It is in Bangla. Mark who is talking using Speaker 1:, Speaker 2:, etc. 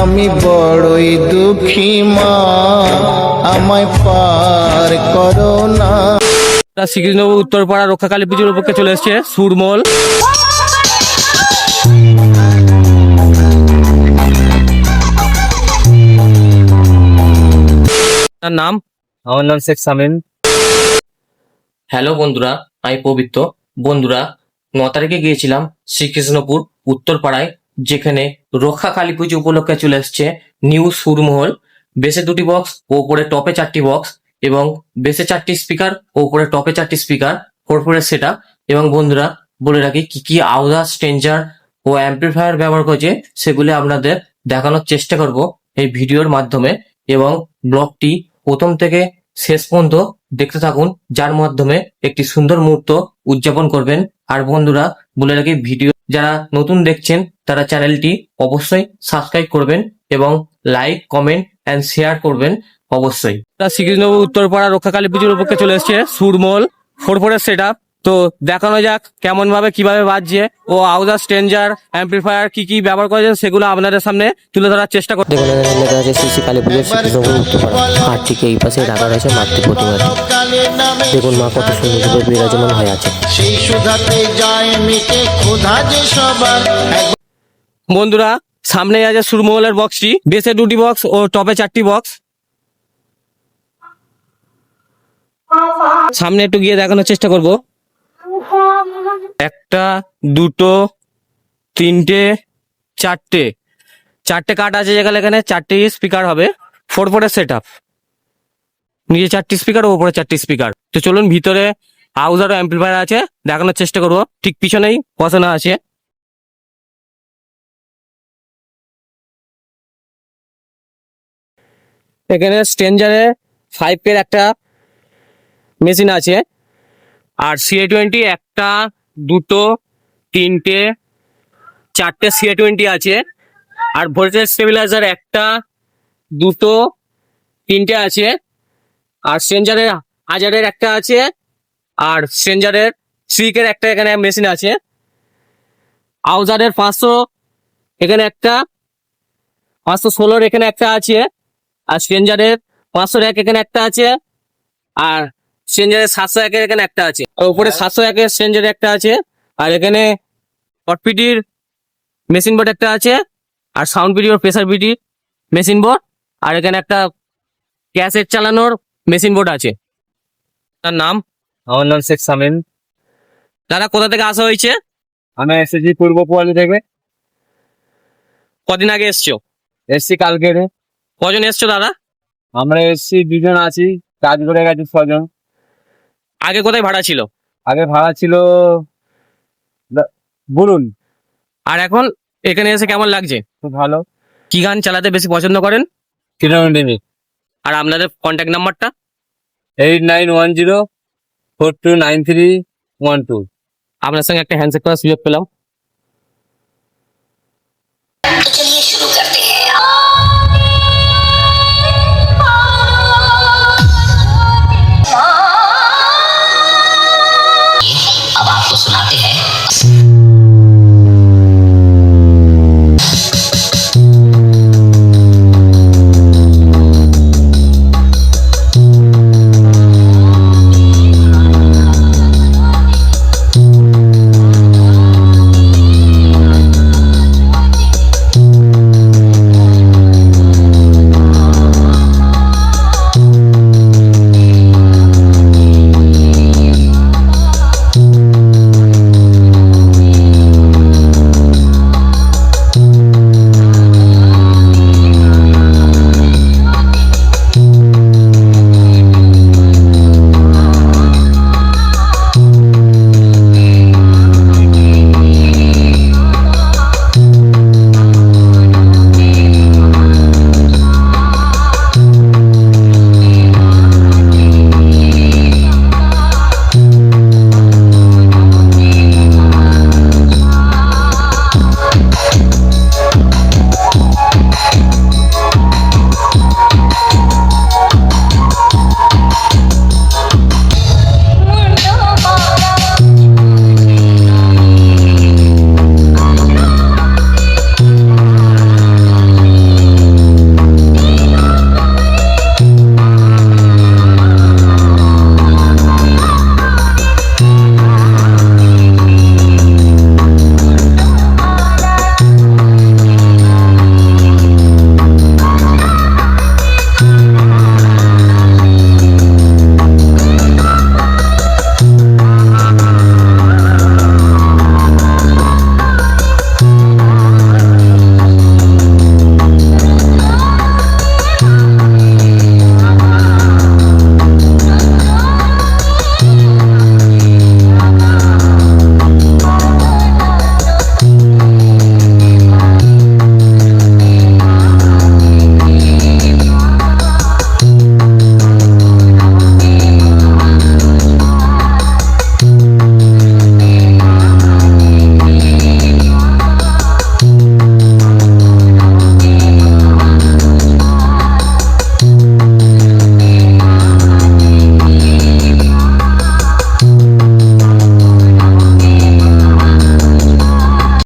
Speaker 1: আমি বড়ই দুঃখী মা, আমায় পার করো না।
Speaker 2: শ্রীকৃষ্ণপুর উত্তরপাড়া রক্ষাকালী পুজোর উপলক্ষে চলে এসছে সুরমল। তার নাম?
Speaker 3: আমার নাম শেখ সামিন।
Speaker 2: হ্যালো বন্ধুরা, আমি পবিত্র। বন্ধুরা, 9 তারিখে গিয়েছিলাম শ্রীকৃষ্ণপুর উত্তরপাড়ায়, যেখানে রক্ষা কালী পুজো উপলক্ষে চলে এসছে নিউ সুরমহল। বেসে 2টি বক্স ও উপরে টপে 4টি বক্স, এবং বেসে 4টি স্পিকার ও উপরে টপে 4টি স্পিকার, 4 সেট আপ। এবং বন্ধুরা, বলে রাখি কি কি আওয়াজ স্ট্রেঞ্জার ও অ্যাম্পলিফায়ার ব্যবহার করেছে সেগুলি আপনাদের দেখানোর চেষ্টা করব এই ভিডিওর মাধ্যমে। এবং ব্লগটি প্রথম থেকে শেষ পর্যন্ত দেখতে থাকুন, যার মাধ্যমে একটি সুন্দর মুহূর্ত উদযাপন করবেন। আর বন্ধুরা, বলে রাখি ভিডিও যারা নতুন দেখছেন তারা চ্যানেলটি অবশ্যই সাবস্ক্রাইব করবেন এবং লাইক, কমেন্ট এন্ড শেয়ার করবেন অবশ্যই। শ্রীকৃষ্ণপুর উত্তরপাড়া রক্ষাকালী পুজোর উপলক্ষে চলে এসছে সুরমল 4 সেট আপ। তো দেখানো যাক কেমন ভাবে কিভাবে বাজছে ও আউজার স্ট্রেঞ্জার অ্যাম্পলিফায়ার কি কি ব্যবহার করেছেন সেগুলো আপনাদের সামনে তুলে ধরার চেষ্টা করতে।
Speaker 4: দেখুন এখানে লেখা আছে শ্রী শ্রী কালী পুজো শ্রীকৃষ্ণপুর উত্তরপাড়া। আর ঠিক এই পাশে রাখা রয়েছে মাতৃ প্রতিমাটি। দেখুন মা কত সুন্দরভাবে বিরাজমান হয়ে আছে।
Speaker 1: সেই সুধাতে যায় মিটে ক্ষুধা যে সবার।
Speaker 2: বন্ধুরা, সামনে আছে সুরমহলের বক্সটি, বেসে 2টি বক্স ও টপে 4টি বক্স। সামনে একটু গিয়ে দেখানোর চেষ্টা করব। 1, 2, 3, 4টে কাট আছে, যেখানে এখানে 4টি স্পিকার হবে। 4 সেট আপ, নিচে 4টি স্পিকার ও উপরে 4টি স্পিকার। তো চলুন ভিতরে আউজার ও অ্যাম্পলিফায়ার আছে দেখানোর চেষ্টা করব। ঠিক পিছনেই বসানো আছে। এখানে স্ট্রেঞ্জারে 5 এর একটা মেশিন আছে, আর CA20 1, 2, 3, 4টে CA20 আছে। আর ভোল্টেজ স্টেবিলাইজার 1, 2, 3টে আছে। আর স্ট্রেঞ্জারের হাজারের একটা আছে, আর স্ট্রেঞ্জারের সিকের একটা এখানে মেশিন আছে। আউজারের 500 এখানে একটা, 516 এখানে একটা আছে। আর স্ট্রেঞ্জারের 501 এখানে একটা আছে। আর স্ট্রেঞ্জারের 701 এখানে একটা আছে। আর উপরে 701 স্ট্রেঞ্জারের একটা আছে। আর এখানে হটপিটির মেশিন বোর্ড একটা আছে, আর সাউন্ড পিটি ও প্রেসার পিটি মেশিন বোর্ড। আর এখানে একটা ক্যাসেট চালানোর মেশিন বোর্ড আছে। তার নাম?
Speaker 3: আমার নাম শেখ সামিন।
Speaker 2: দাদা, কোথা থেকে আসা হয়েছে?
Speaker 3: আমি এসেছি পূর্ব পোয়ালি থেকে।
Speaker 2: কদিন আগে এসছো?
Speaker 3: এসছি কালকে।
Speaker 2: কজন এসছো দাদা?
Speaker 3: আমরা এসছি 2জন আছি, কাজ করে গেছে 6জন।
Speaker 2: আগে কোথায় ভাড়া ছিল?
Speaker 3: আগে ভাড়া ছিল বলুন।
Speaker 2: আর এখন এখানে এসে কেমন লাগছে?
Speaker 3: খুব ভালো।
Speaker 2: কি গান চালাতে বেশি পছন্দ করেন?
Speaker 3: কিরণদেবী।
Speaker 2: আর আপনাদের কন্ট্যাক্ট নাম্বারটা?
Speaker 3: 8910429312।
Speaker 2: আপনার সঙ্গে একটা হ্যান্ডশেক করার সুযোগ পেলাম।